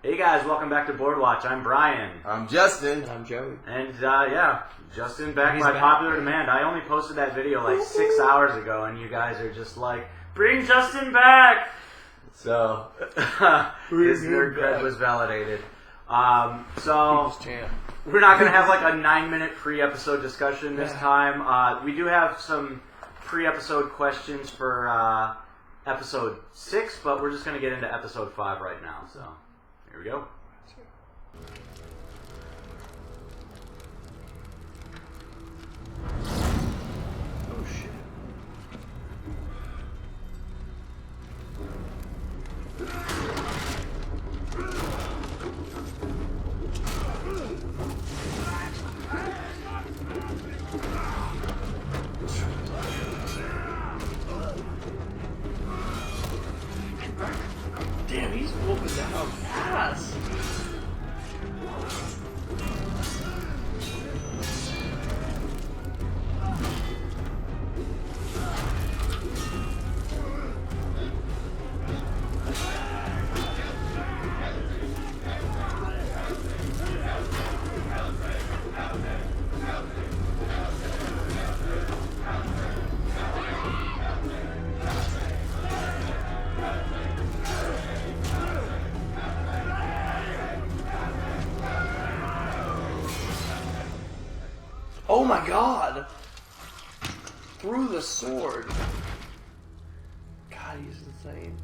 Hey guys, welcome back to Board Watch. I'm Brian. I'm Justin. And I'm Joey. And yeah, Justin back by popular demand. I only posted that video like 6 hours ago and you guys are just like, bring Justin back! So, his nerd cred was validated. So, we're not going to have like a 9-minute pre-episode discussion this time. We do have some pre-episode questions for episode 6, but we're just going to get into episode 5 right now. So, here we go. Oh shit. Damn, he's whooping down fast. Oh my god! Through the sword. God, he's insane.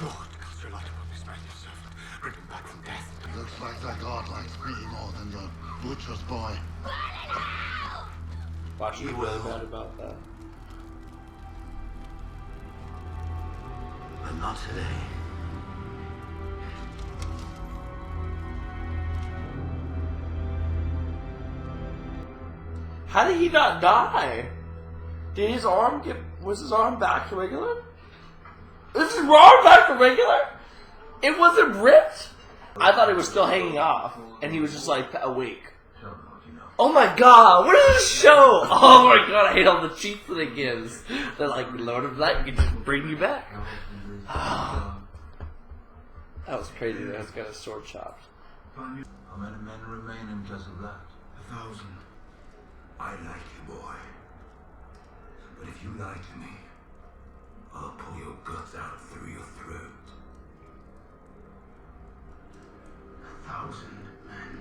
Lord, cast your light upon this man, your servant. Bring him back from death. Looks like that god likes me more than your butcher's boy. Watch, you really mad about that. But not today. How did he not die? Did his arm was his arm back to regular? Is his arm back to regular? It wasn't ripped? I thought it was still hanging off, and he was just like awake. Oh my god, what is this show? Oh my god, I hate all the cheats that it gives. They're like, Lord of Light, we can just bring you back. That was crazy that I got his sword chopped. How many men remain because of that? 1,000. I like you, boy. But if you lie to me, I'll pull your guts out through your throat. 1,000 men.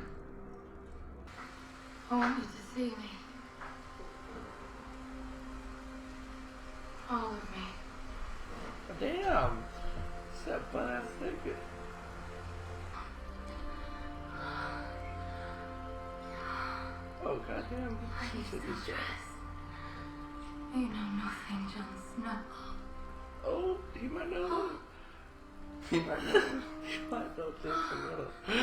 I want you to see me. All of me. Damn. It's that butt ass nigga. Oh goddamn. Please don't trust. You know nothing, Jon Snow. Oh, he might know. He might know. He might know things from He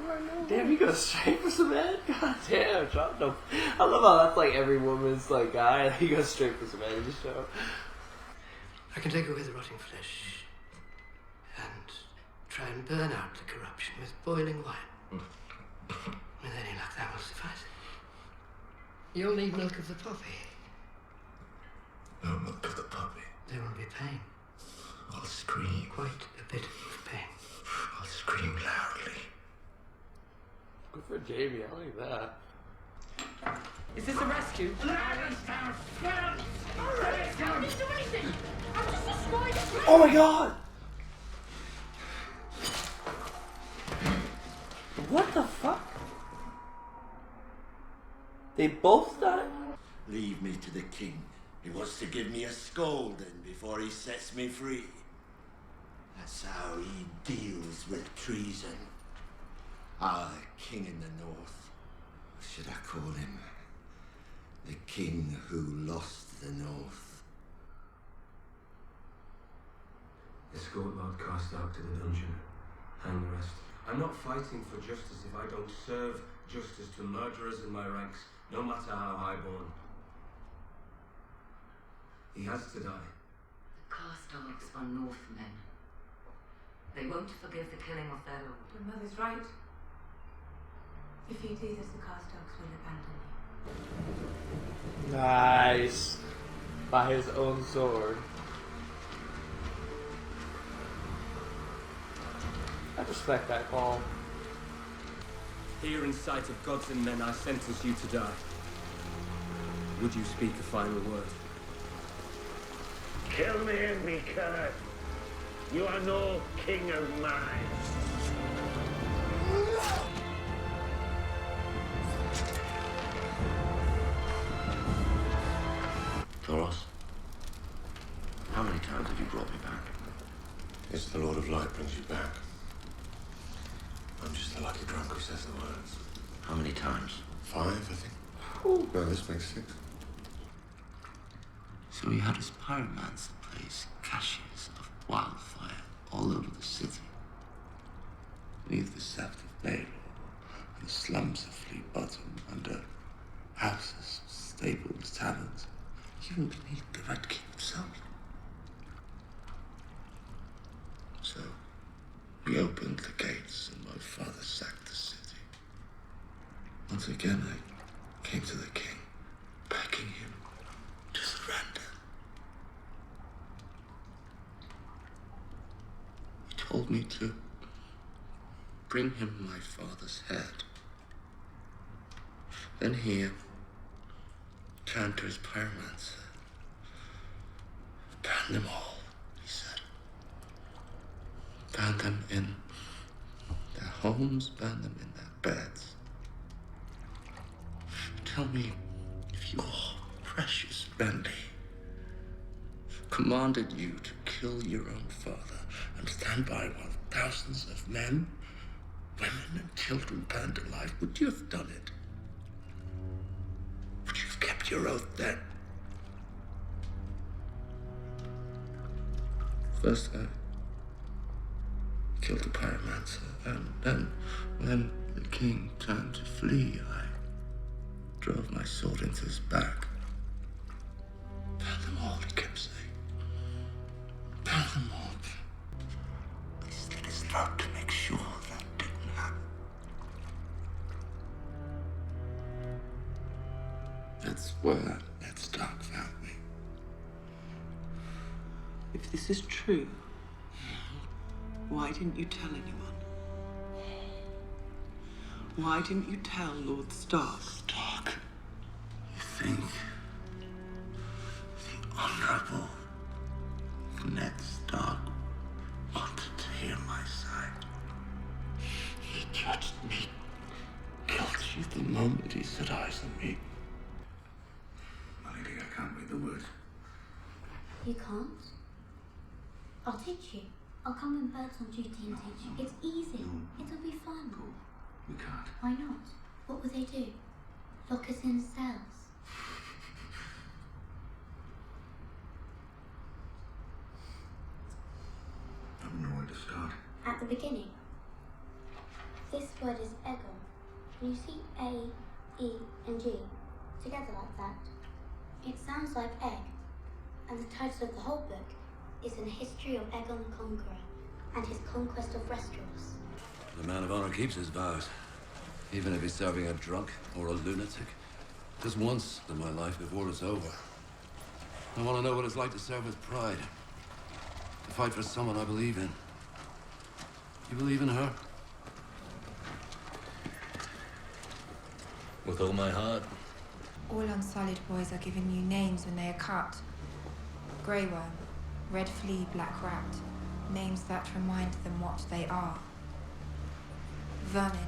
might know. Damn, he goes straight for some head? God damn, Jon. No. I love how that's like every woman's like guy. He goes straight for some head in the show. I can take away the rotting flesh and try and burn out the corruption with boiling wine. With any luck, that will suffice. You'll need milk of the poppy. No milk of the puppy. There will be pain. I'll scream. Quite a bit of pain. I'll scream loudly. Good for Jaime, I like that. Is this a rescue? Oh my god! What the fuck? They both died? Leave me to the king. He wants to give me a scolding before he sets me free. That's how he deals with treason. Our king in the north. What should I call him? The king who lost the north. Escort Lord Karstark to the dungeon. Hang the rest. I'm not fighting for justice if I don't serve justice to murderers in my ranks, no matter how highborn. He has to die. The Karstarks are Northmen. They won't forgive the killing of their lord. Your mother's right. If you do this, the Karstarks will abandon you. Nice. By his own sword. I respect that call. Here in sight of gods and men, I sentence you to die. Would you speak a final word? Kill me and be cursed. You are no king of mine. Thoros, how many times have you brought me back? It's the Lord of Light brings you back. I'm just the lucky drunk who says the words. How many times? 5, I think. Ooh. No, this makes 6. So he had his pyromancer place caches of wildfire all over the city. Beneath the Sept of Baelor and the slums of Fleet Bottom, under houses, stables, taverns, even beneath the Red King himself. So we opened the gates and my father sacked the city. Once again I came to the king, begging him to surrender. He told me to bring him my father's head. Then he turned to his pyromancer. Burn them all, he said. Burn them in their homes, burn them in their beds. Tell me if your precious Bendy commanded you to kill your own father and stand by while thousands of men, women, and children burned alive, would you have done it? Would you have kept your oath then? First, I killed the pyromancer, and then, when the king turned to flee, I drove my sword into his back. Burn them all, he kept saying. Burn them all. I slit his throat to make sure that didn't happen. That's where Ned Stark found me. If this is true, why didn't you tell anyone? Why didn't you tell Lord Stark? Stark? You think the Honorable Ned Stark wanted to hear my side? He judged me guilty the moment he set eyes on me. My lady, I can't read the words. You can't? I'll teach you. I'll come when Bird's on duty and teach you. It's easy. It'll be fun. Go. We can't. Why not? What will they do? Lock us in cells? I don't know where to start. At the beginning. This word is Egon. When you see A, E, and G together like that, it sounds like egg. And the title of the whole book is In History of Aegon the Conqueror and his conquest of Westeros. The man of honor keeps his vows, even if he's serving a drunk or a lunatic. Just once in my life before it's over. I want to know what it's like to serve with pride, to fight for someone I believe in. You believe in her? With all my heart. All Unsullied boys are given new names when they are cut. Grey Worm, Red Flea, Black Rat. Names that remind them what they are. Vermin.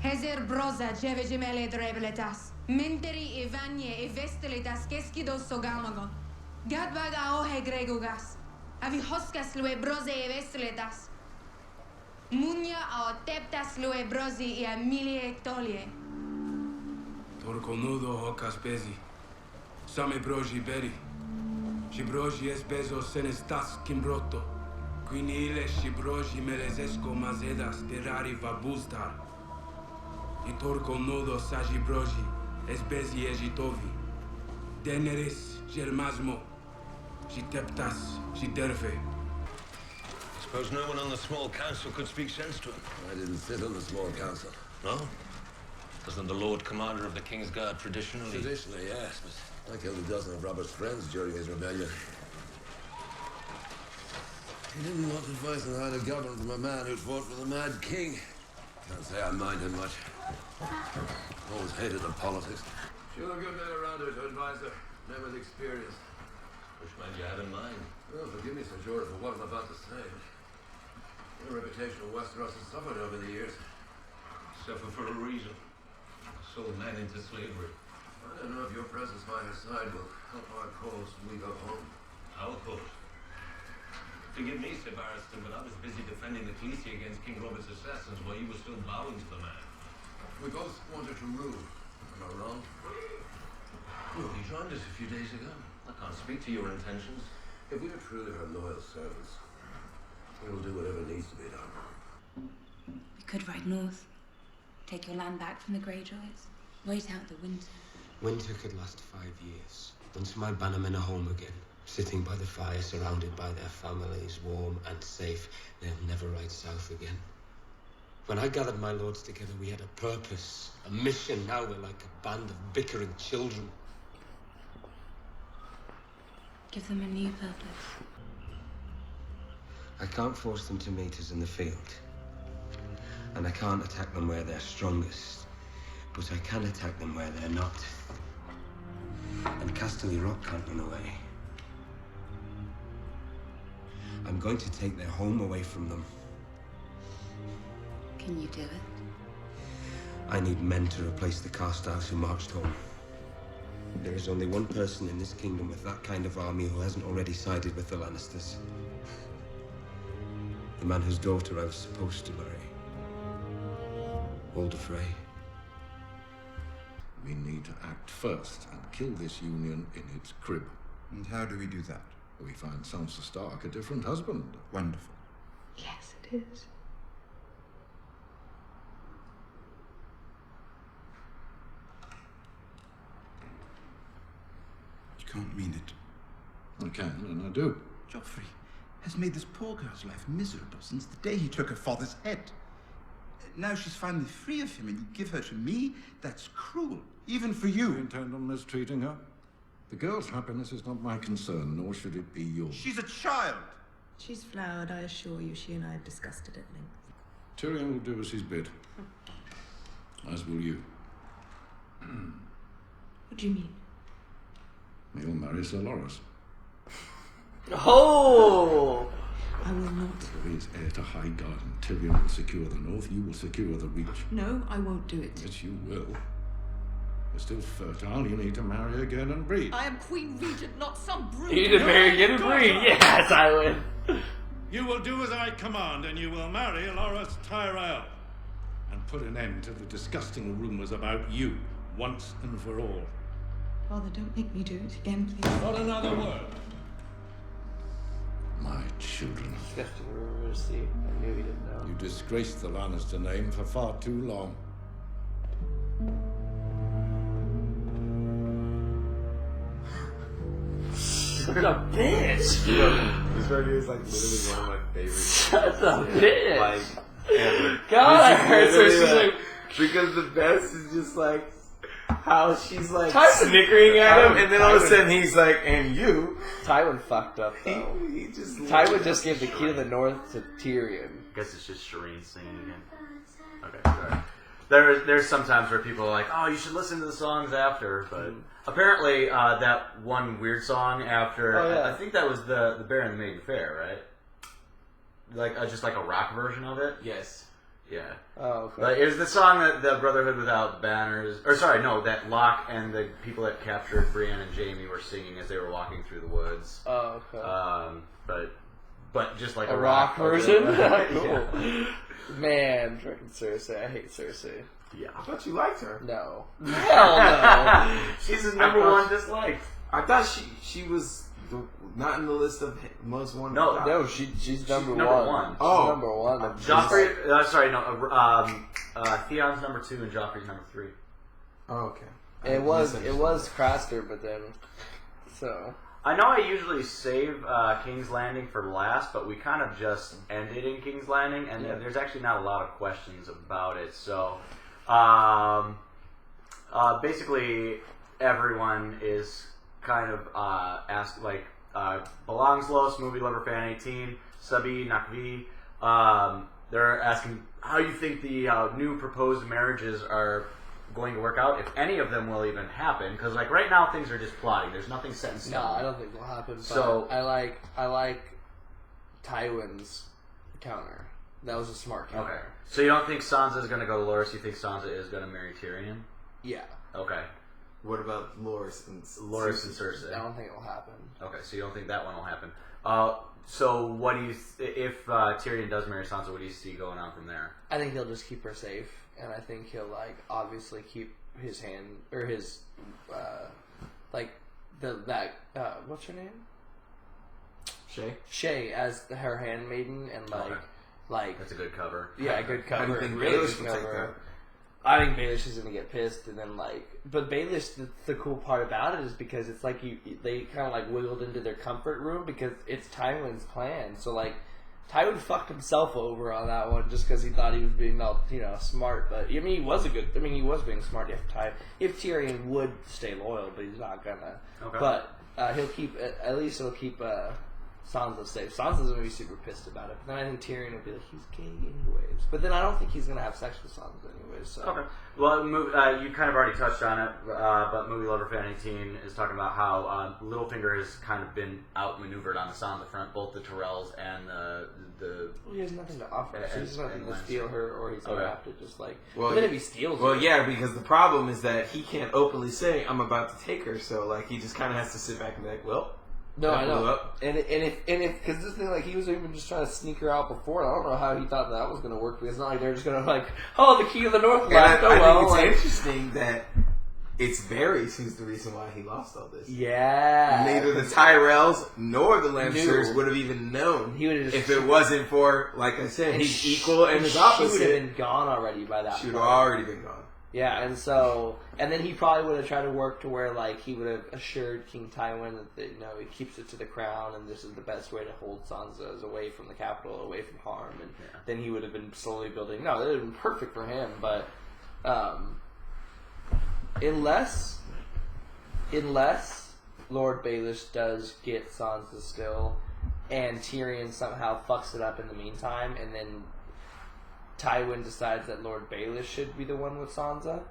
Hezer broza jeve gemele drebeletas. Menteri e vanye e vesteletas keskidos sogamagon. Gadbaga ohe gregugas. Avi hoskas lue broze e vesteletas. Munya a teptas lue brozi e a milie tolie. Torconudo hocas bezi. Same broji beri. Shibroji es bezo senestas kimbroto. Quini ile shibroji melezesco mazedas terari vabustar. I torconudo saji broji es bezi ejitovi. Daenerys germasmo. Jiteptas jiterfe. Suppose no one on the small council could speak sense to him. I didn't sit on the small council. No? Wasn't the Lord Commander of the King's Guard traditionally? Traditionally, yes, but I killed a dozen of Robert's friends during his rebellion. He didn't want advice on how to govern from a man who'd fought for the Mad King. Can't say I mind him much. Always hated the politics. She'll have good men around her to advise her. Men with experience. Which man do you have in mind? Well, forgive me, Sir Jorah, for what I'm about to say. Your reputation in Westeros has suffered over the years. Suffer for a reason. Sold men into slavery. I don't know if your presence by her side will help our cause when we go home. Our cause? Forgive me, Sir Barristan, but I was busy defending the Khaleesi against King Robert's assassins while you were still bowing to the man. We both wanted to rule. Am I wrong? Well, you joined us a few days ago. I can't speak to your intentions. If we are truly her loyal servants, we will do whatever needs to be done. We could ride north, take your land back from the Greyjoys, wait out the winter. Winter could last 5 years. Once my bannermen are home again, sitting by the fire, surrounded by their families, warm and safe, they'll never ride south again. When I gathered my lords together, we had a purpose, a mission. Now we're like a band of bickering children. Give them a new purpose. I can't force them to meet us in the field. And I can't attack them where they're strongest. But I can attack them where they're not. And Casterly Rock can't run away. I'm going to take their home away from them. Can you do it? I need men to replace the Carstars who marched home. There is only one person in this kingdom with that kind of army who hasn't already sided with the Lannisters. The man whose daughter I was supposed to marry. Walder Frey. We need to act first and kill this union in its crib. And how do we do that? We find Sansa Stark a different husband. Wonderful. Yes, it is. You can't mean it. I can, and I do. Joffrey has made this poor girl's life miserable since the day he took her father's head. Now she's finally free of him and you give her to me? That's cruel, even for you. You intend on mistreating her? The girl's happiness is not my concern, nor should it be yours. She's a child! She's flowered, I assure you. She and I have discussed it at length. Tyrion will do as he's bid. As will you. What do you mean? He'll marry Sir Loras. Oh! I will not. He is heir to High Garden. Tyrion will secure the north, you will secure the Reach. No, I won't do it. Yes, you will. You're still fertile, you need to marry again and breed. I am Queen Regent, not some brute. You need to marry again and breed. Yes, I would. You will do as I command, and you will marry Loras Tyrell. And put an end to the disgusting rumors about you, once and for all. Father, don't make me do it again, please. Not another word. My children. Disgusting rumors, see. I knew he didn't know. You disgraced the Lannister name for far too long. Such a bitch! This review is like literally one of my favorites. Such a bitch! Like, ever. God, I heard her. She's like, because the best is just like how she's like Tywin snickering at him, and then all of a Tywin- sudden he's like, "And you." Tywin fucked up though. He just Tywin just gave the key to the north to Tyrion. I guess it's just Shireen singing again. Okay, sorry. There's sometimes where people are like, oh, you should listen to the songs after, but apparently that one weird song after, Oh, yeah. I think that was the Bear and the Maiden Fair, right? Like just like a rock version of it. Yes. Yeah. Oh, okay. But it was the song that the Brotherhood Without Banners, or sorry, no, that Locke and the people that captured Brienne and Jaime were singing as they were walking through the woods. Oh, okay. But just like a rock version? Cool. Yeah. Man, freaking Cersei. I hate Cersei. Yeah. I thought you liked her. No. Hell no. She's his number one disliked. I thought she was not in the list of most wanted. No, she's number one. Oh, she's number one. Joffrey, sorry, no. Theon's number 2 and Joffrey's number 3. Oh, okay. It was Craster, but then so. I know I usually save King's Landing for last, but we kind of just ended in King's Landing, and there's actually not a lot of questions about it. So, basically, everyone is kind of asked, like, Belangslos, Movie Lover Fan 18, Sabi Nakvi. They're asking how you think the new proposed marriages are going to work out, if any of them will even happen. Because like right now things are just plotting. There's nothing set in stone. No, I don't think it'll happen. But So I like Tywin's counter. That was a smart counter. Okay. So you don't think Sansa is going to go to Loras? You think Sansa is going to marry Tyrion? Yeah. Okay. What about Loras and Cersei? I don't think it'll happen. Okay, so you don't think that one will happen. So what do you if Tyrion does marry Sansa, what do you see going on from there? I think he'll just keep her safe, and I think he'll like obviously keep his hand or his what's her name? Shay as her handmaiden, and like that's a good cover. Yeah, a good cover. How do you think really Baelish good will take cover. that? I think Baelish is gonna get pissed, and then but Baelish, the cool part about it is because it's like they kind of like wiggled into their comfort room because it's Tywin's plan. So like Tywin fucked himself over on that one just because he thought he was being all smart. But I mean he was being smart. If Tyrion would stay loyal, but he's not gonna. Okay. But he'll keep Sansa safe. Sansa's gonna be super pissed about it, but then I think Tyrion will be like, he's gay anyways. But then I don't think he's gonna have sex with Sansa anyways. So. Okay. Well, you kind of already touched on it, but Movie Lover Fan 18 is talking about how Littlefinger has kind of been outmaneuvered on the Sansa front, both the Tyrells and the. Well, he has nothing to offer. So he's nothing to steal her, or he's gonna have to just like. Well, but then if he steals her, well, yeah, because the problem is that he can't openly say I'm about to take her, so like he just kind of has to sit back and be like, well. No, I know. Up. And if because this thing he was even just trying to sneak her out before. I don't know how he thought that was going to work because it's not like they're just going to the key of the North left. I think it's interesting that it's Varys who's the reason why he lost all this. Yeah. Neither the Tyrells nor the Lannisters would have even known if it wasn't for, like I said, he's equal and his opposite. She would have been gone already by that point. She would have already been gone. Yeah, and then he probably would have tried to work to where he would have assured King Tywin that he keeps it to the crown, and this is the best way to hold Sansa away from the capital, away from harm, and then he would have been slowly building. No, that would have been perfect for him, but unless Lord Baelish does get Sansa still, and Tyrion somehow fucks it up in the meantime, and then Tywin decides that Lord Baelish should be the one with Sansa,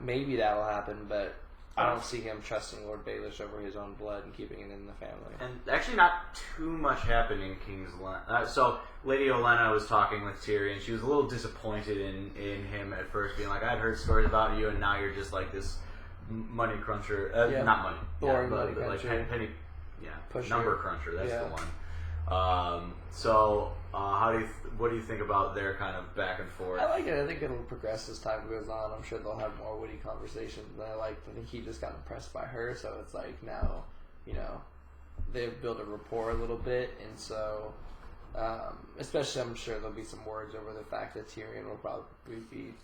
maybe that'll happen, but I don't see him trusting Lord Baelish over his own blood and keeping it in the family. And actually not too much happened in King's Landing. So Lady Olenna was talking with Tyrion. She was a little disappointed in him at first, being like, I'd heard stories about you, and now you're just like this money cruncher. Not money. Boring but money like cruncher. penny Pusher. number cruncher, that's the one. What do you think about their kind of back and forth? I like it. I think it'll progress as time goes on. I'm sure they'll have more witty conversations. And I think he just got impressed by her, so it's like now, they've built a rapport a little bit, and so, especially I'm sure there'll be some words over the fact that Tyrion will probably be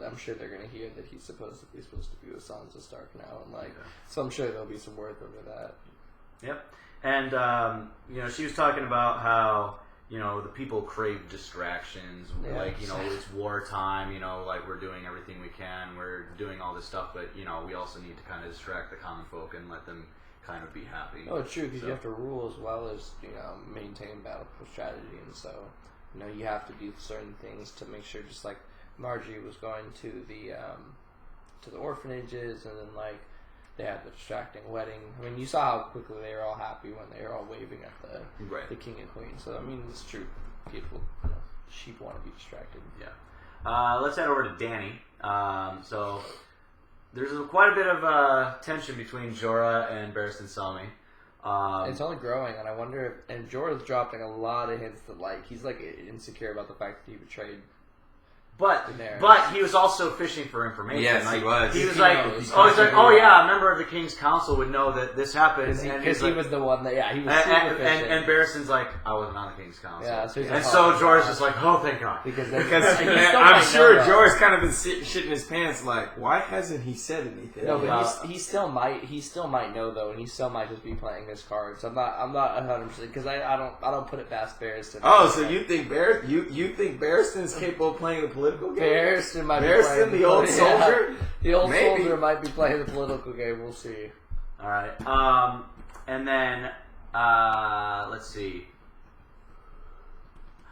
I'm sure they're going to hear that he's supposed to be with Sansa Stark now, and so I'm sure there'll be some words over that. Yep. And, she was talking about how, the people crave distractions. Yeah. It's wartime, we're doing everything we can. We're doing all this stuff, but, we also need to kind of distract the common folk and let them kind of be happy. Oh, it's true, because you have to rule as well as, maintain battle strategy. And so, you have to do certain things to make sure, just like Marjorie was going to the orphanages, and then, they had the distracting wedding. I mean, you saw how quickly they were all happy when they were all waving at the king and queen. So, I mean, it's true. People, sheep want to be distracted. Yeah. Let's head over to Dany. So, there's quite a bit of tension between Jorah and Barristan Selmy. It's only growing, and I wonder if... And Jorah's dropping a lot of hints that, he's, insecure about the fact that he betrayed But Daenerys. he was also fishing for information. Yes, he was. He was like, a member of the King's Council would know that this happened. Because he was the one that, he was and Barristan's like, I wasn't on the King's Council. Yeah, so Jorah's just like, oh, thank God. Because I'm sure Jorah's kind of been shitting his pants like, why hasn't he said anything? No, but he still might know, though, and he still might just be playing his cards. I'm not 100%, because I don't put it past Barristan. Oh, so you think Barristan's capable of playing the political game? Barristan might be playing the old soldier? The old soldier might be playing the political game. We'll see. All right. And then let's see.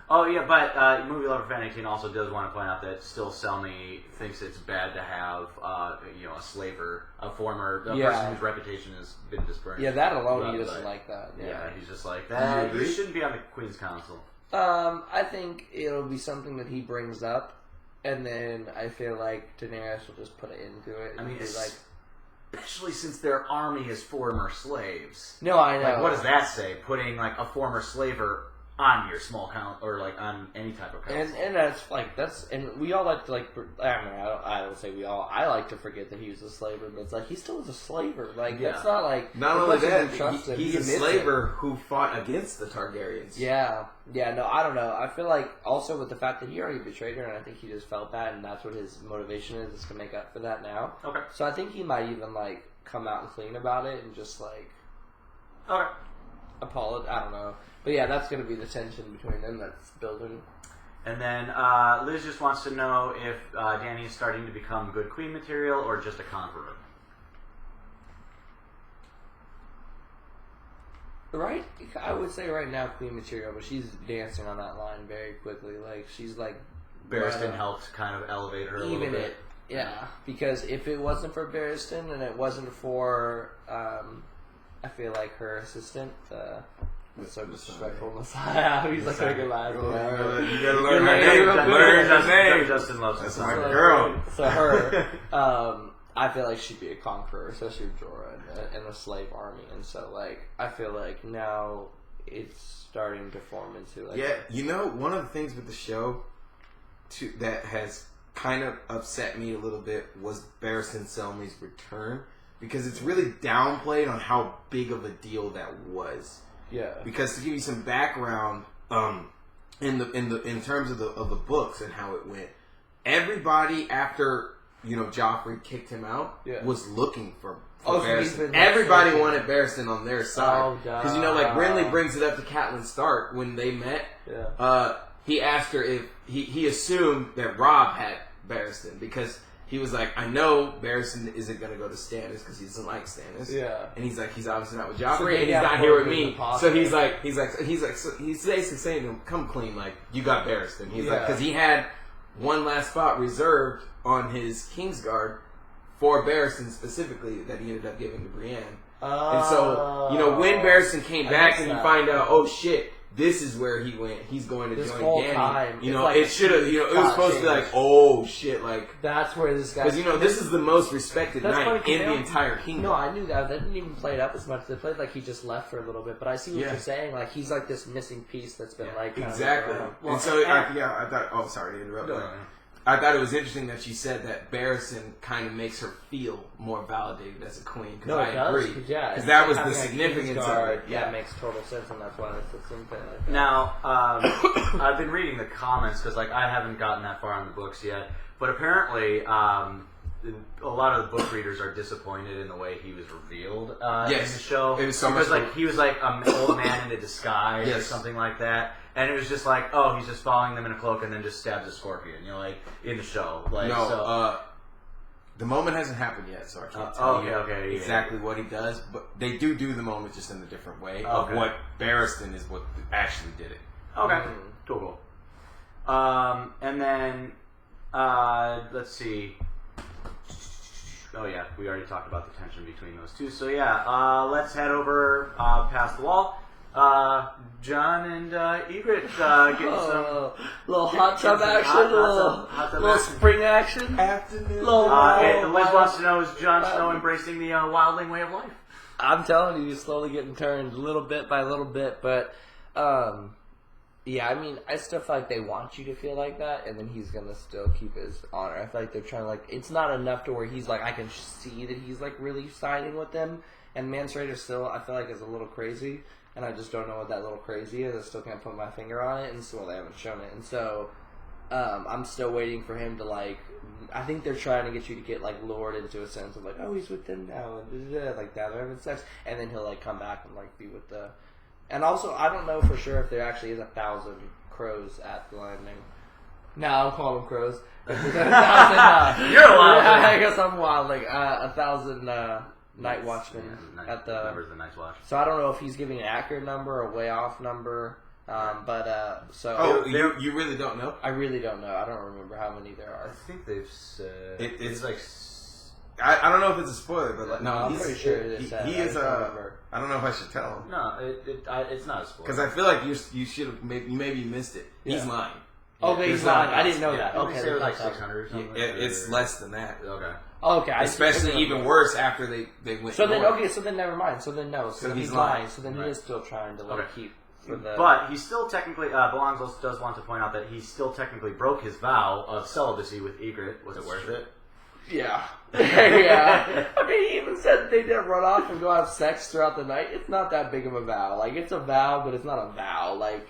Oh yeah, but Movie Lover Fan 18 also does want to point out that still Selmy thinks it's bad to have a slaver, a person whose reputation has been disgraced. Yeah, that alone he doesn't like that. Yeah, he's just like that. You shouldn't be on the Queen's Council. I think it'll be something that he brings up, and then I feel like Daenerys will just put an end to it. I mean, especially since their army is former slaves. No, I know. Like, what does that say? Putting like a former slaver on your small count or like on any type of council. And and we all like to I don't say we all. I like to forget that he was a slaver, but it's like he still was a slaver. Like that's not like not only that he's a slaver it. who fought against the Targaryens. Yeah, no, I don't know. I feel like also with the fact that he already betrayed her, and I think he just felt that, and that's what his motivation is to make up for that now. Okay. So I think he might even like come out and clean about it and just like apologize. I don't know. But yeah, that's going to be the tension between them that's building. And then Liz just wants to know if Dany is starting to become good queen material or just a conqueror. Right? I would say right now queen material, but she's dancing on that line very quickly. Like, she's like... Barristan helped kind of elevate her a little bit. Yeah, because if it wasn't for Barristan and it wasn't for, I feel like her assistant... It's so disrespectful. Messiah. He's like making laugh. You gotta learn her name. Learn her name. Justin loves That's my girl. So her, I feel like she'd be a conqueror, especially with Jorah and a slave army. And so, like, I feel like now it's starting to form into like. Yeah, one of the things with the show, that has kind of upset me a little bit was Barristan Selmy's return, because it's really downplayed on how big of a deal that was. Yeah. Because to give you some background, in terms of the books and how it went, everybody after Joffrey kicked him out was looking for Barristan. Everybody wanted Barristan on their side because like Renly brings it up to Catelyn Stark when they met. Yeah. He asked her if he assumed that Robb had Barristan because. He was like, I know Barristan isn't going to go to Stannis because he doesn't like Stannis. Yeah. And he's like, he's obviously not with Joffrey, and he's not here with me. So he's basically saying to him, come clean, like, you got Barristan. He's like, because he had one last spot reserved on his Kingsguard for Barristan specifically that he ended up giving to Brienne. And so, when Barristan came back and you find out, oh shit, this is where he went. He's going to join Dany. It should have. It was supposed to be like, oh shit, like that's where this guy. Because this is the most respected knight in the entire kingdom. No, I knew that. They didn't even play it up as much. They played like he just left for a little bit. But I see what you're saying. Like he's like this missing piece that's been like exactly. And so I thought. Oh, sorry to interrupt. No. I thought it was interesting that she said that Barristan kind of makes her feel more validated as a queen. No, it does. Agree. Because that was the significance of it. Yeah, it makes total sense, and that's why it's something like that. Now, I've been reading the comments because I haven't gotten that far on the books yet. But apparently, a lot of the book readers are disappointed in the way he was revealed in the show. It was so because much he was like an old man in a disguise or something like that. And it was just like, oh, he's just following them in a cloak and then just stabs a scorpion, in the show. The moment hasn't happened yet, so I can't tell you exactly what he does. But they do the moment just in a different way of what Barristan is what actually did it. Okay, cool. And then, let's see. Oh yeah, we already talked about the tension between those two. So yeah, let's head over past the wall. John and Egret getting some little hot tub action, little spring action. Afternoon. Liz wants to know, is Jon Snow embracing the wildling way of life? I'm telling you, he's slowly getting turned little bit by little bit, but yeah, I mean, I still feel like they want you to feel like that, and then he's gonna still keep his honor. I feel like they're trying to it's not enough to where he's like, I can see that he's like really siding with them, and Mance Rayder still, I feel like, is a little crazy. And I just don't know what that little crazy is. I still can't put my finger on it, and so they haven't shown it. And so I'm still waiting for him to I think they're trying to get you to get lured into a sense of oh, he's with them now, and like that, they're having sex, and then he'll come back and be with the. And also, I don't know for sure if there actually is 1,000 crows at the landing. No, I'm calling them crows. 1,000. You're a wildling. I guess I'm wildling. 1,000 Night Watchman at the members of the Night's Watch. So I don't know if he's giving an accurate number or a way off number. You really don't know? I really don't know. I don't remember how many there are. I think they've said it's like. I don't know if it's a spoiler, but like, no, I'm pretty sure it is. He is a. I don't know if I should tell him. No, it's not a spoiler. Because I feel like you should have maybe missed it. Yeah. He's lying. Oh, he's lying. I didn't know that. Okay, Okay, it was like 600 or something. It's less than that. Okay. Okay. Especially even worse after they went. So then, north. so then never mind. So then no. So then he's lying. So then he is still trying to let it keep. But he still technically, Belongs does want to point out that he still technically broke his vow of celibacy with Ygritte. Was it worth it? Yeah. Yeah. I mean, he even said they didn't run off and go have sex throughout the night. It's not that big of a vow. Like, it's a vow, but it's not a vow. Like,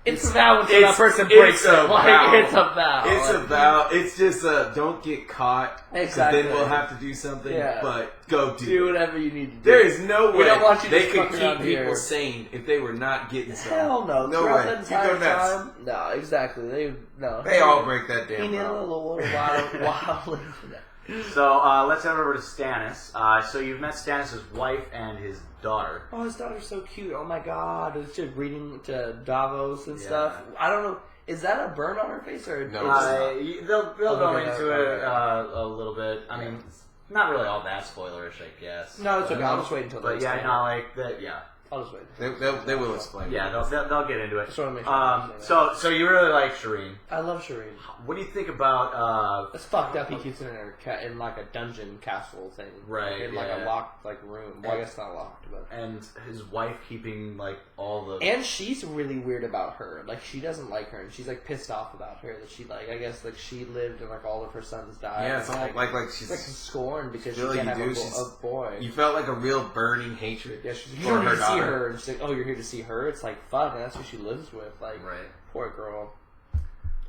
it's a vow until that person breaks it. Like, it's a vow. It's a vow. It's just don't get caught. Exactly. Then we'll have to do something. Yeah. But go do whatever you need to do. There is no way we don't want you they to could fuck keep around people here. sane if they were not getting some. Hell no. No Throughout way. that entire You go nuts. time. No, exactly. They all break that damn He needed a vow. little wild. So let's head over to Stannis. So you've met Stannis' wife and his daughter. Oh, his daughter's so cute. Oh my god. It's just reading to Davos and stuff. I don't know. Is that a burn on her face or No, they'll go into it a little bit. I mean, it's not really all that spoilerish, I guess. No, it's okay. I'll just wait until they But yeah, explain no, it. like that. Yeah, I'll just wait. They will explain. Yeah, they'll get into it. Just want to make sure So you really like Shireen. I love Shireen. What do you think about? It's fucked up. He keeps her in like a dungeon castle thing, Right, In like a yeah. locked room. Well, I guess not locked, but And his wife keeping like all the. and she's really weird about her. Like she doesn't like her, and she's like pissed off about her that she I guess like she lived and like all of her sons died. Yeah, it's and, all like she's like scorned because she feel can't like have you do. a boy. You felt like a real burning hatred. Yeah, she's like, you for don't need her to see daughter. her. And she's like, oh, you're here to see her? It's like, fuck, and that's who she lives with. Like, poor girl.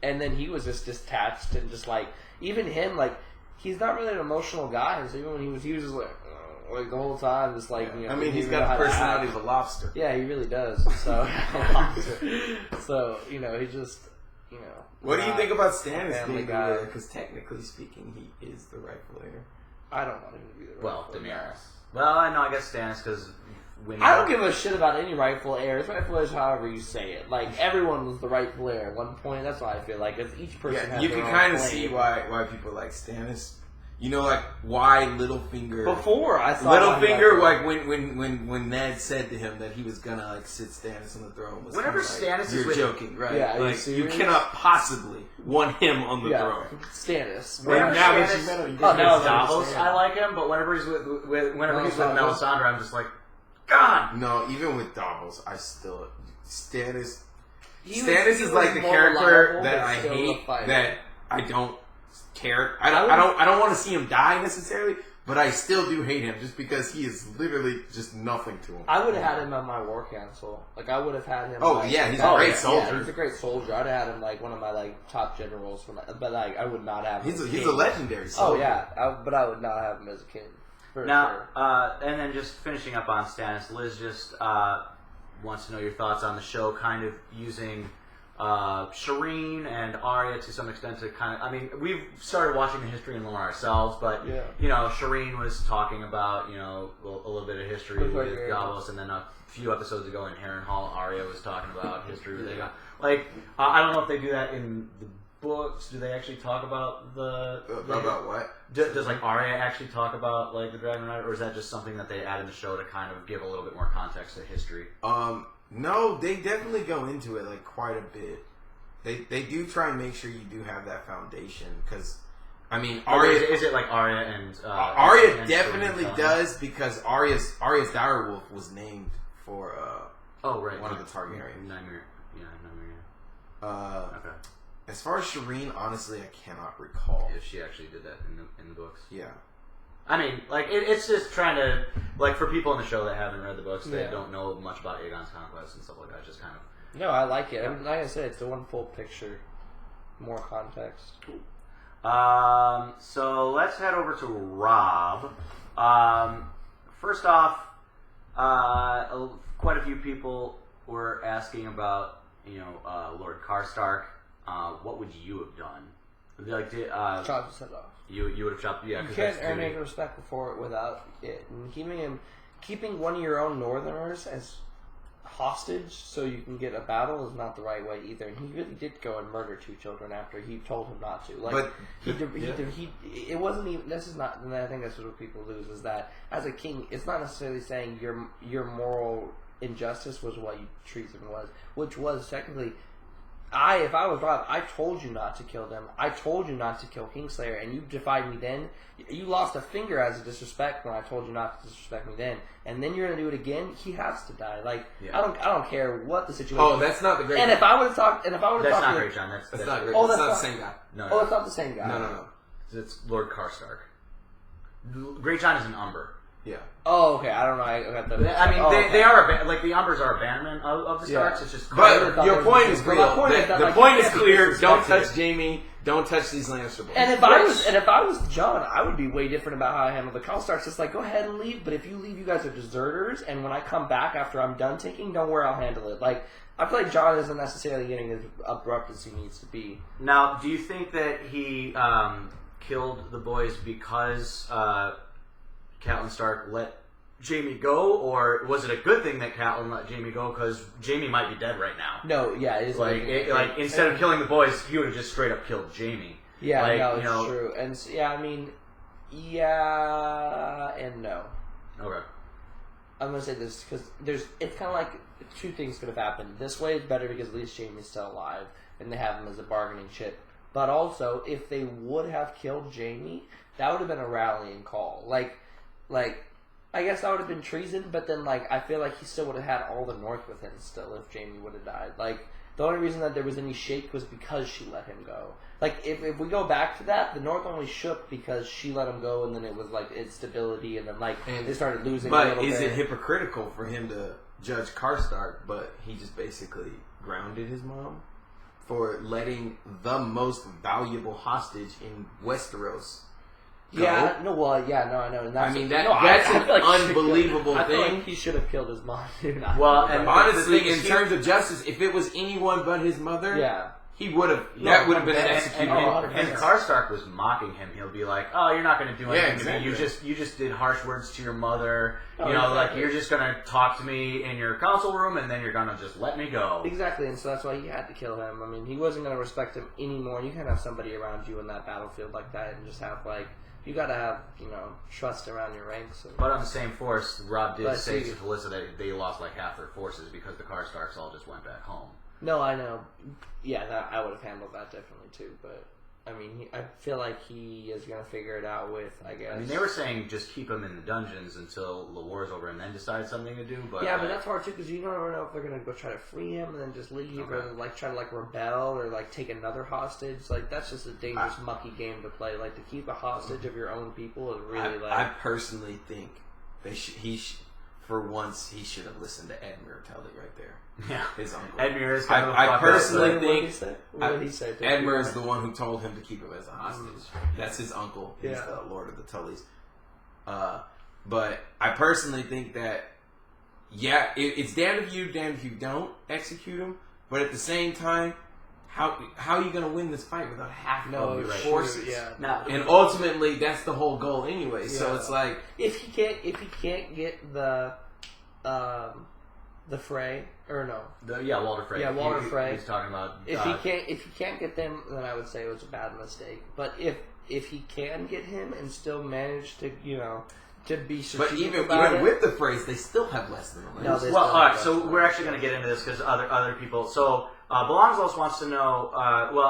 And then he was just detached and just like, even him, like, he's not really an emotional guy. So even when he was just like the whole time, just like, you know. I mean, he's he didn't know got how the to personality act. of a lobster. Yeah, he really does. So, so you know, he just, you know. What do you think about Stannis family being guy. the Because technically speaking, he is the rightful heir. I don't want him to be the rightful heir. Daenerys. Well, I know. I guess Stannis because. I don't give a shit about any rightful heirs. Rightful heirs, however you say it. Like everyone was the rightful heir at one point. That's what I feel like. It's each person. Yeah, has you their can own kind of claim. see why people like Stannis. You know, like why Littlefinger. Before I saw Littlefinger, like when Ned said to him that he was gonna like sit Stannis on the throne. Was Whenever kinda like, Stannis is you're with- joking, right? Yeah, are you like you serious? cannot possibly want him on the throne. Stannis. Whenever now that Stannis- you met him, you oh, just no, understand. Davos, I like him, but whenever he's whenever he's with Davos. Melisandre, I'm just like, God. No, even with Davos, I still Stannis. He Stannis was is like the more character reliable, that but I still hate. a fighter. That I don't care. I don't want to see him die necessarily, but I still do hate him just because he is literally just nothing to him. I would have had him on my war council. Like I would have had him. Oh, like, yeah, he's a great soldier. Yeah, he's a great soldier. I'd have had him like one of my like top generals. But like I would not have him. He's as a king. legendary Oh soldier. yeah, but I would not have him as a king. For Now, sure. and then just finishing up on Stannis, Liz just wants to know your thoughts on the show, kind of using Shireen and Arya to some extent to kind of. I mean, we've started watching the history and lore ourselves, but you know, Shireen was talking about a little bit of history With with Arya. Davos, and then a few episodes ago in Harrenhal, Arya was talking about history with Aegon. Like, I don't know if they do that in the books. Do they actually talk about the about what? Does like Arya actually talk about like the Dragon Rider, or is that just something that they add in the show to kind of give a little bit more context to history? No, they definitely go into it like quite a bit. They do try and make sure you do have that foundation because, I mean, Arya is it like Arya and Arya and definitely Shireen does because Arya's direwolf was named for one of the Targaryen. Nymeria. Okay. As far as Shireen, honestly, I cannot recall if she actually did that in the books. Yeah. I mean, like it's just trying to like for people in the show that haven't read the books, Yeah. that don't know much about Aegon's conquest and stuff like that. It's just kind of No, I like it. I mean, like I said, it's the one full picture, more context. So let's head over to Robb. First off, quite a few people were asking about Lord Karstark. What would you have done? Like, chop his head off. You would have chopped. Yeah, you can't earn any respect before it without it. And keeping one of your own Northerners as hostage so you can get a battle is not the right way either. And he really did go and murder 2 children after he told him not to. Like, but it wasn't even. This is not. And I think that's what people lose is that as a king, it's not necessarily saying your moral injustice was what treason was, which was technically. If I was Robb, I told you not to kill them. I told you not to kill Kingslayer, and you defied me then. You lost a finger as a disrespect when I told you not to disrespect me then, and then you're gonna do it again. He has to die. Like I don't care what the situation. Oh, that's not the great. And if I would have talked, that's not Great John. That's not great. Oh, that's not the same guy. No, that's not the same guy. No. It's Lord Karstark. Great John is an Umber. Yeah. Oh, okay. I don't know. I got that. I mean, they are like the Umbers are abandonment of the Starks. It's just. But your point is real. The point is clear. Don't touch Jaime. Don't touch these Lannister boys. And if I was John, I would be way different about how I handle the Karstarks. It's like, go ahead and leave, but if you leave, you guys are deserters, and when I come back after I'm done taking, don't worry, I'll handle it. Like, I feel like John isn't necessarily getting as abrupt as he needs to be. Now, do you think that he killed the boys because Catelyn Stark let Jaime go, or was it a good thing that Catelyn let Jaime go because Jaime might be dead right now? No, yeah, it is like instead of killing the boys, he would have just straight up killed Jaime. Yeah, it's true, and I mean, yeah and no. Okay. I'm gonna say this because it's kind of like 2 things could have happened. This way is better because at least Jaime's still alive and they have him as a bargaining chip. But also, if they would have killed Jaime, that would have been a rallying call. Like. I guess that would have been treason, but then, I feel like he still would have had all the North with him still if Jaime would have died. Like, the only reason that there was any shake was because she let him go. Like, if we go back to that, the North only shook because she let him go, and then it was, instability, and then, they started losing a little bit. But is it hypocritical for him to judge Karstark, but he just basically grounded his mom for letting the most valuable hostage in Westeros go? I know. And that's that's an unbelievable I thing. feel like he should have killed his mom. Well, and honestly, in terms of justice, if it was anyone but his mother, he would have. That would have been an executed. And Karstark was mocking him. He'll be like, "Oh, you're not going to do anything to me. You just did harsh words to your mother. You're just going to talk to me in your council room, and then you're going to just let me go." Exactly, and so that's why he had to kill him. I mean, he wasn't going to respect him anymore. You can't have somebody around you in that battlefield like that and just have you gotta have, trust around your ranks. But on the same force, Robb did say to Felissa that they lost half their forces because the Karstarks all just went back home. No, I know. Yeah, I would have handled that definitely too. But I mean, I feel like he is gonna figure it out with, I guess. I mean, they were saying just keep him in the dungeons until the war's over and then decide something to do. But but that's hard too because you don't know if they're gonna go try to free him and then just leave, or try to rebel or take another hostage. That's just a dangerous, mucky game to play. To keep a hostage of your own people is really I personally think for once he should have listened to Edmure tell it right there. Yeah, his uncle. Edmure is I personally think what did he say? Edmure is the one who told him to keep him as a hostage. That's his uncle. He's the Lord of the Tullys. But I personally think that it's damned if you don't execute him. But at the same time, how are you going to win this fight without half of your forces? Yeah. And ultimately, that's the whole goal anyway. So it's like if he can't get the Frey Walder Frey. Yeah, Walder Frey. He's talking about if he can't get them, then I would say it was a bad mistake. But if he can get him and still manage to to be strategic even with the Freys, they still have less than a lane. All right. So we're actually going to get into this because other people. So Belonglos wants to know.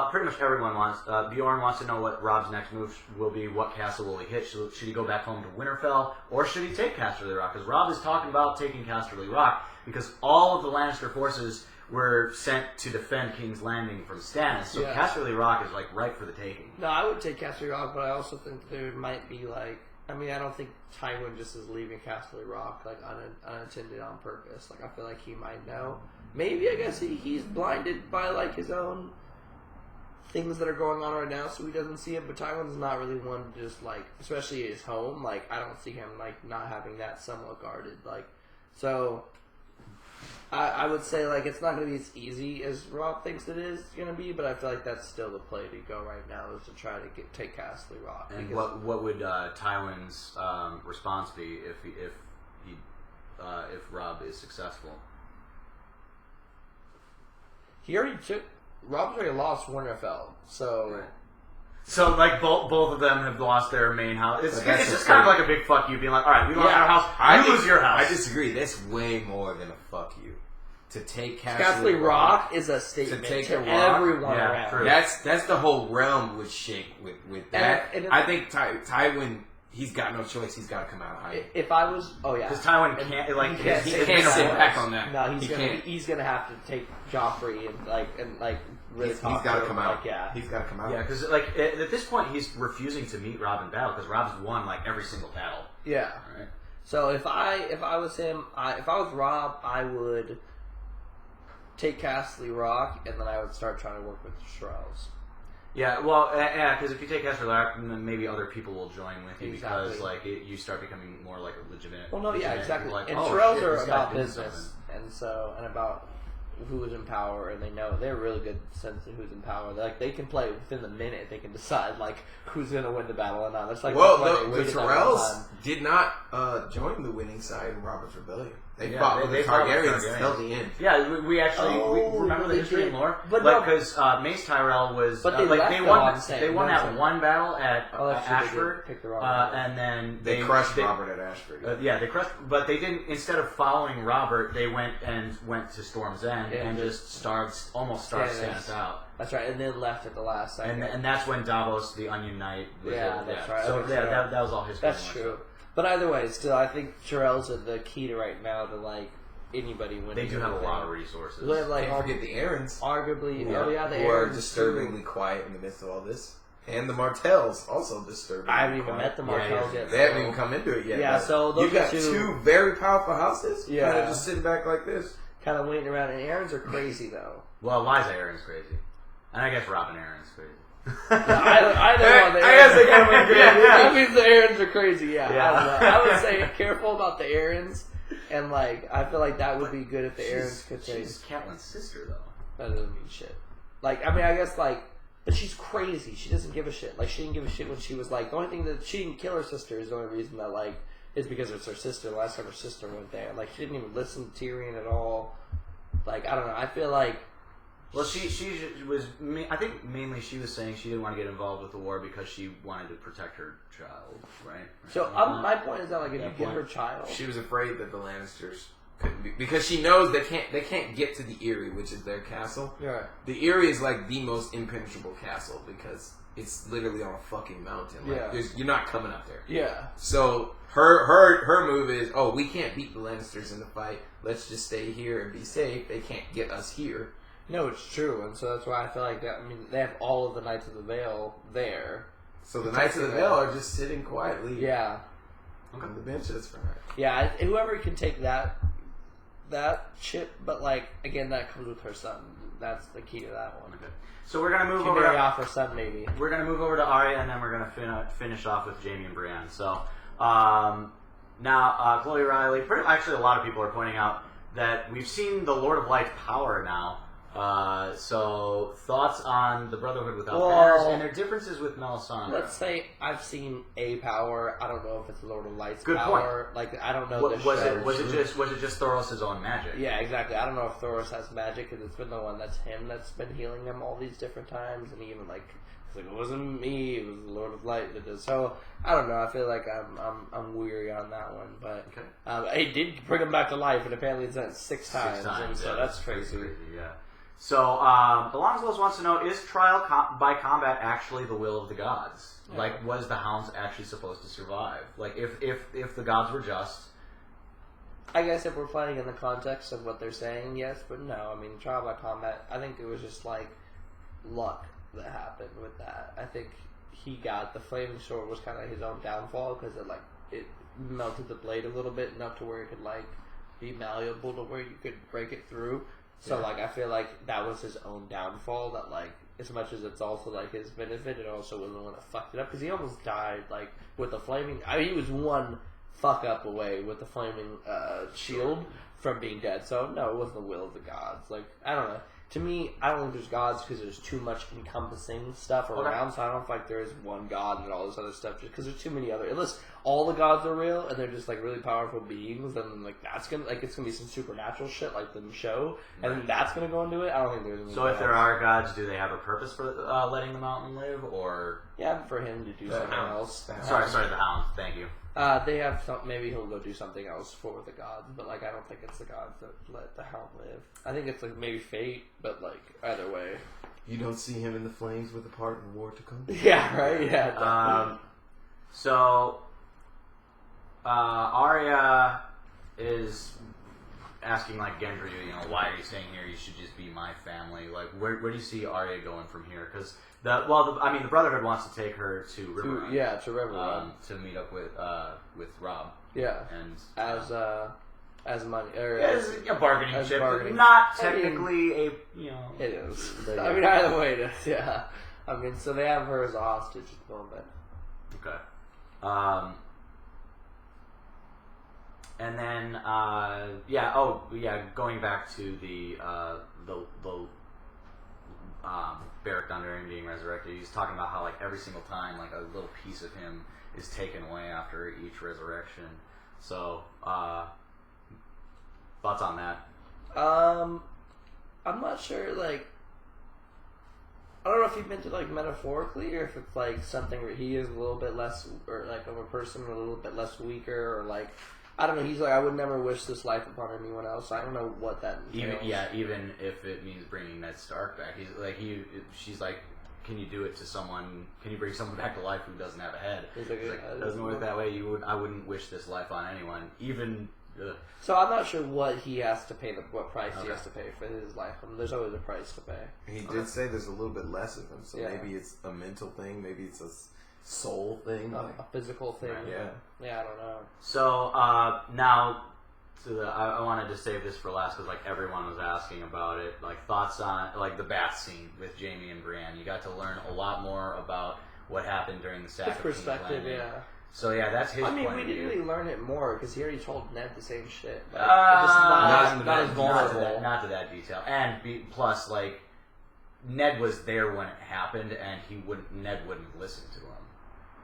Pretty much everyone wants. Bjorn wants to know what Robb's next move will be. What castle will he hit? Should he go back home to Winterfell, or should he take Casterly Rock? Because Robb is talking about taking Casterly Rock because all of the Lannister forces were sent to defend King's Landing from Stannis. So Casterly Rock is ripe for the taking. No, I would take Casterly Rock, but I also think there might be I don't think Tywin just is leaving Casterly Rock unattended on purpose. I feel like he might know. Maybe I guess he's blinded by his own things that are going on right now, so he doesn't see it. But Tywin's not really one to just especially at his home. I don't see him not having that somewhat guarded. So I would say like it's not going to be as easy as Robb thinks it is going to be, but I feel like that's still the play to go right now is to try to take Castle Rock. And what would Tywin's response be if Robb is successful? He already Robb's already lost Winterfell, so. Right. So, like, both of them have lost their main house. It's just kind of like a big fuck you, being like, all right, we lost our house, you lose your house. I disagree. That's way more than a fuck you. To take Castle Rock is a statement to everyone around. True. That's the whole realm would shake with that. And I think Tywin, he's got no choice. He's got to come out high. If I was, because Tywin can't he can't sit back on that. No, he's gonna have to take Joffrey and really. He's got to come out. He's got to come out. Yeah, because like at this point, he's refusing to meet Robb in battle because Robb's won like every single battle. Yeah. Right. So if I was him, if I was Robb, I would take Castle Rock and then I would start trying to work with the Shrouds. Yeah, well, because if you take Castle Rock, then maybe other people will join with you because like you start becoming more like a legitimate. Well, no, yeah, exactly. Like, and Shrouds are about business, and about who is in power, and they're really good sense of who's in power. Like they can play within the minute; they can decide like who's going to win the battle or not. It's like the Tyrells did not join the winning side in Robert's Rebellion. They fought with the Targaryens until the end. Yeah, we actually we remember the history and lore, but because Mace Tyrell was but they won that one battle at Ashford, and then they crushed Robert at Ashford. They crushed, but they didn't. Instead of following Robert, they went to Storm's End and just almost starved Stannis out. That's right, and then left at the last second. And that's when Davos, the Onion Knight, was that's right. So that was all his. That's true. But either way, still, I think Tyrells are the key to right now to like anybody winning. They do have a lot of resources. They have, like, can't forget the Aarons, arguably. the Aarons are disturbingly quiet in the midst of all this, and the Martells also disturbing. I haven't even met the Martells yet. They haven't even come into it yet. Yeah, so those you got two very powerful houses. Yeah, kind of just sitting back like this, kind of waiting around. And Aarons are crazy though. Well, Liza Aaron's crazy, and I guess Robin Aaron's crazy. I guess they kind of agree. That means the Aarons are crazy. Yeah. I would say careful about the Aarons, and like I feel like that would be good if the Aarons could say. She's Catelyn's sister, though. That doesn't mean shit. Like I mean, I guess like, but she's crazy. She doesn't give a shit. Like she didn't give a shit when she was like the only thing that she didn't kill her sister is the only reason that like is because it's her sister. The last time her sister went there, like she didn't even listen to Tyrion at all. Like I don't know. I feel like. Well, she was. I think mainly she was saying she didn't want to get involved with the war because she wanted to protect her child, right? So my point is that like if you get her child, she was afraid that the Lannisters couldn't be because she knows they can't get to the Eyrie, which is their castle. Yeah. The Eyrie is like the most impenetrable castle because it's literally on a fucking mountain. Like, you're not coming up there. Yeah. So her move is, we can't beat the Lannisters in the fight. Let's just stay here and be safe. They can't get us here. No, it's true, and so that's why I feel like that. I mean, they have all of the Knights of the Vale there. So the Knights of the Vale are just sitting quietly. Yeah. On the benches for her. Yeah, whoever can take that chip, but like again, that comes with her son. That's the key to that one. Okay. So we're gonna move over to off her son, maybe. We're gonna move over to Arya, and then we're gonna finish off with Jaime and Brienne. So now, Chloe Riley. Actually, a lot of people are pointing out that we've seen the Lord of Light's power now. So thoughts on the Brotherhood without banners and their differences with Melisandre? Let's say I've seen a power. I don't know if it's the Lord of Light's Good power. Point. Like I don't know. Was it just Thoros' own magic? Yeah, exactly. I don't know if Thoros has magic because it's been the one that's him that's been healing him all these different times, and even like it's like it wasn't me, it was the Lord of Light that did. So I don't know. I feel like I'm weary on that one, but it did bring him back to life, and apparently it's done six times, and so that's crazy. Yeah. So, Alonzo wants to know, is trial by combat actually the will of the gods? Yeah. Like, was the hounds actually supposed to survive? Like, if the gods were just... I guess if we're playing in the context of what they're saying, yes, but no. I mean, trial by combat, I think it was just, like, luck that happened with that. I think he got... The flaming sword was kind of his own downfall, because it melted the blade a little bit, enough to where it could, like, be malleable to where you could break it through. So, like, I feel like that was his own downfall, that, like, as much as it's also, like, his benefit, it also was the one that fucked it up, because he almost died, like, with the flaming... I mean, he was one fuck-up away with the flaming shield from being dead. So no, it wasn't the will of the gods. Like, I don't know. To me, I don't think there's gods because there's too much encompassing stuff around. So I don't feel like there is one god and all this other stuff. Just because there's too many other. Unless all the gods are real and they're just like really powerful beings, then like that's gonna it's gonna be some supernatural shit like the show, and then that's gonna go into it. I don't think there's. Any so if there are gods, do they have a purpose for letting the mountain live, or for him to do something else? Sorry, the Hound. Thank you. They have some. Maybe he'll go do something else for the gods, but like I don't think it's the gods that let the Hound live. I think it's like maybe fate, but like either way, you don't see him in the flames with a part in war to come. Yeah, right. Yeah. So Arya is asking like Gendry, why are you staying here? You should just be my family. Like, where do you see Arya going from here? Because the Brotherhood wants to take her to Riverrun. To Riverrun to meet up with Robb. Yeah, and as money or as a bargaining chip. Not technically it is. I mean, either way, it is. Yeah. I mean, so they have her as a hostage at the moment. Okay. And then, going back to the Beric Dondarrion being resurrected, he's talking about how like every single time like a little piece of him is taken away after each resurrection. So, thoughts on that? I'm not sure. Like, I don't know if he meant it like metaphorically or if it's like something where he is a little bit less, or like of a person a little bit less weaker, or like. I don't know. He's like, I would never wish this life upon anyone else. I don't know what that entails. Even if it means bringing Ned Stark back. She's like, can you do it to someone? Can you bring someone back to life who doesn't have a head? He's like, it doesn't work that way. I wouldn't wish this life on anyone. Even. So I'm not sure what he has to pay, what price he has to pay for his life. I mean, there's always a price to pay. He did say there's a little bit less of him, so maybe it's a mental thing. Maybe it's a soul thing, a physical thing. Right. Yeah, I don't know. So now, I wanted to save this for last because like everyone was asking about it. Like thoughts on like the bath scene with Jaime and Brienne. You got to learn a lot more about what happened during the sack of King's perspective, Landing. So that's his. I mean, point we of didn't view. really learn it more because he already told Ned the same shit. Like, not as vulnerable. Not to that detail, and plus like Ned was there when it happened, and Ned wouldn't listen to him.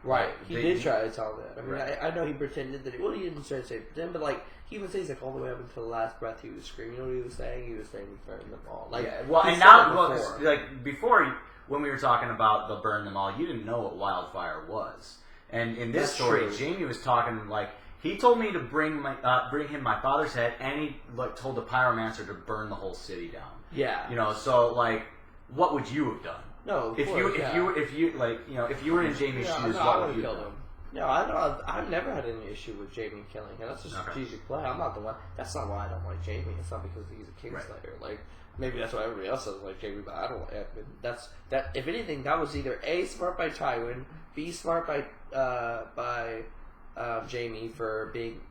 Right, he did try to tell that. I mean, right. I know he pretended that. He didn't try to say pretend, but like he even says like all the way up until the last breath he was screaming. You know what he was saying? He was saying burn them all. Like, and now, before when we were talking about the burn them all, you didn't know what wildfire was. And in this story, Jaime was talking like he told me to bring him my father's head, and he like told the pyromancer to burn the whole city down. Yeah, so like, what would you have done? No, if you were in Jaime's shoes, what would you have done? No, I've never had any issue with Jaime killing him. That's a strategic play. I'm not the one. That's not why I don't like Jaime. It's not because he's a Kingslayer. Like maybe that's why everybody else doesn't like Jaime, but I don't. That. If anything, that was either A, smart by Tywin, B, smart by Jaime for being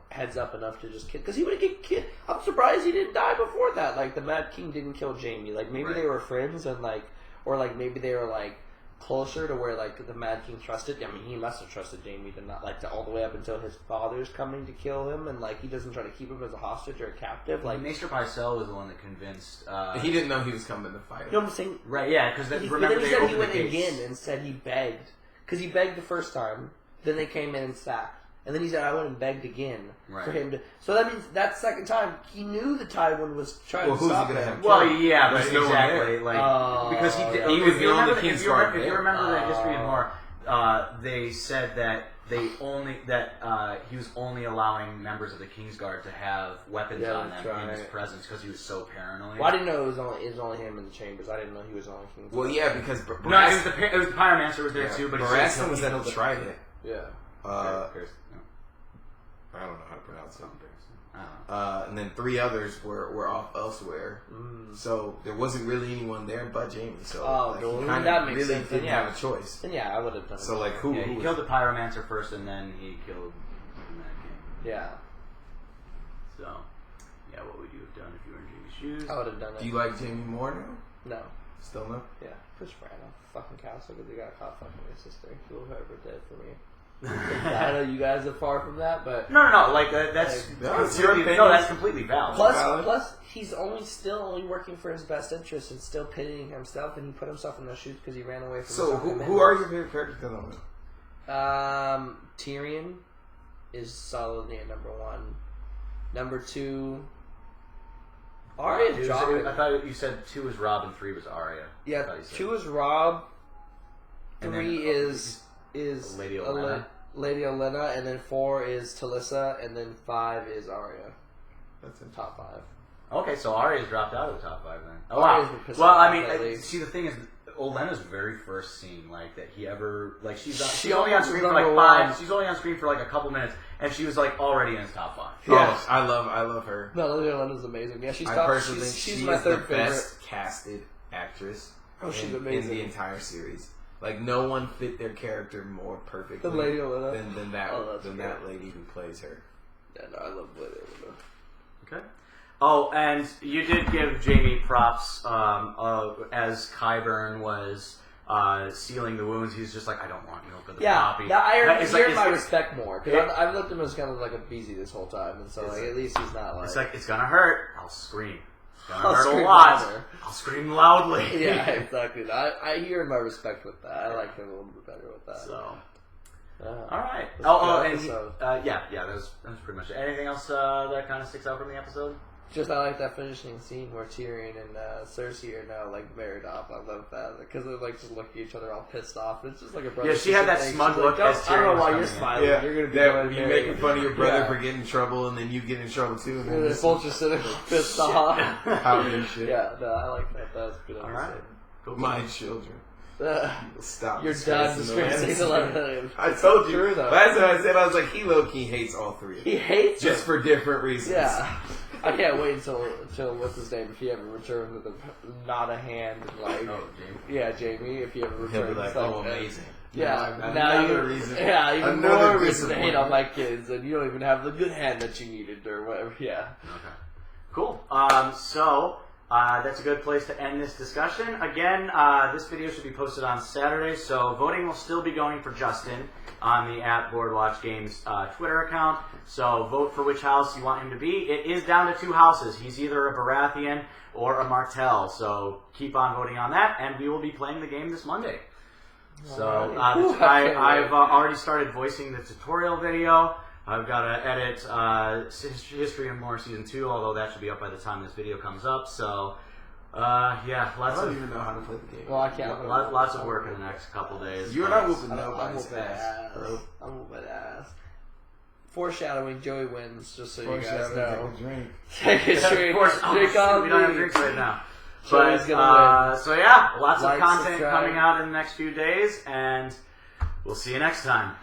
heads up enough to just kill, because he would have get killed. I'm surprised he didn't die before that. Like the Mad King didn't kill Jaime. Like maybe they were friends and like. Or like maybe they were like closer to where like the Mad King trusted. I mean, he must have trusted Jaime to not like to all the way up until his father's coming to kill him, and like he doesn't try to keep him as a hostage or a captive. Like Maester Pycelle was the one that convinced. He didn't know he was coming to fight him. You know what I'm saying? Right? Yeah, because remember he said he went again and said he begged because he begged the first time. Then they came in and sacked. And then he said, I went and begged again for him to... So that means that second time, he knew that Tywin was trying to stop him. Well, yeah, but exactly. Like, because he was the only Kingsguard. If you remember the history more, they said that he was only allowing members of the Kingsguard to have weapons on them in his presence because he was so paranoid. Well, I didn't know it was only him in the chambers. I didn't know he was only Kingsguard. Well, yeah, because... it was the Pyromancer was there too, but Barastan was at the Trident. Yeah. I don't know how to pronounce it. And then 3 others were off elsewhere. So there wasn't really anyone there but Jaime. So he kind of really didn't have a choice. Then I would have done it. So like who he killed the Pyromancer first, and then he killed the Mad King. Yeah. So what would you have done if you were in Jaime's shoes? I would have done it. Do you like Jaime more now? No. Still no? Yeah. Chris Brando, fucking castle because he got caught fucking his sister. Whoever did for me. I know you guys are far from that, but No. Like that's that's completely valid. Plus, he's still only working for his best interest and still pitying himself, and he put himself in those shoes because he ran away from. So who are your favorite characters on it? Tyrion is solidly at number 1. Number 2, Arya. I thought you said 2 was Robb and 3 was Arya. Yeah, 2 is Robb. 3 is Lady Olenna. Lady Olenna, and then 4 is Talissa, and then 5 is Arya. That's in top 5. Okay, so Arya's dropped out of the top 5 then. Oh Arya's wow. been pissed Well, off I mean, at least. see the thing is, Olenna's very first scene, like that he ever like she's She only on almost screen was for like number 5. one. She's only on screen for like a couple minutes, and she was like already in his top 5. Yeah. Oh, I love her. No, Lady Olenna's amazing. Yeah, she's I top. personally think She's she my is third the favorite. best casted actress She's in amazing. the entire series. Like no one fit their character more perfectly Than Lady Olenna? than that that's that lady who plays her. Yeah, no, I love Lady Olenna. Okay. Oh, and you did give Jaime props as Qyburn was sealing the wounds. He's just like, I don't want milk of the poppy. Yeah, I It's earned like- my respect more because I've looked at him as kind of like a beezy this whole time, and so like at least he's not like. It's like it's gonna hurt. I'll scream. It's gonna I'll hurt a scream lot. louder. I'll scream loudly. Yeah, exactly. I hear my respect with that. I like him a little bit better with that. So. All right. That's And good. that was pretty much it. Anything else that kind of sticks out from the episode? Just I like that finishing scene where Tyrion and Cersei are now like married off. I love that because they're like just looking at each other all pissed off. It's just like a brother. Yeah, she had that thing. smug She's look like, as I don't Tyrion know why was you're coming in. smiling. Yeah, You're gonna be that you married. making fun of your brother Yeah. for getting in trouble, and then you get in trouble too. And then They're this both just sitting pissed off. How do shit? Yeah, no, I like that. That was good. All right. Cool. My children. Stop. You're done disgracing the London. I told you. True, though. Last time I said, I was like, he low key hates all 3 of them. He hates just them. for different reasons. Yeah. I can't wait until what's his name if he ever returns with not a hand and like Jaime. Yeah, Jamie if he ever He'll returns be like, it's oh, amazing. Yeah, Now, now another you reason. even Another more reason to hate disappointment. on my kids and you don't even have the good hand that you needed or whatever. Yeah. Okay. Cool. So that's a good place to end this discussion. Again, this video should be posted on Saturday, so voting will still be going for Justin on the @BoardWatchGames Twitter account. So vote for which house you want him to be. It is down to 2 houses. He's either a Baratheon or a Martell. So keep on voting on that, and we will be playing the game this Monday. So I've already started voicing the tutorial video. I've got to edit History of More Season 2, although that should be up by the time this video comes up. So, yeah, I don't even know how to play the game. Well, I can't. Lots of work in the next couple days. You're not whooping nobody's I'm ass, bro. I'm whooping ass. Foreshadowing, Joey wins, just so you guys Foreshadowing, know. take a drink. Take a drink. Drink on we don't have me. drinks right now. Joey's But, gonna win. so yeah, lots Like, of content subscribe. coming out in the next few days, and we'll see you next time.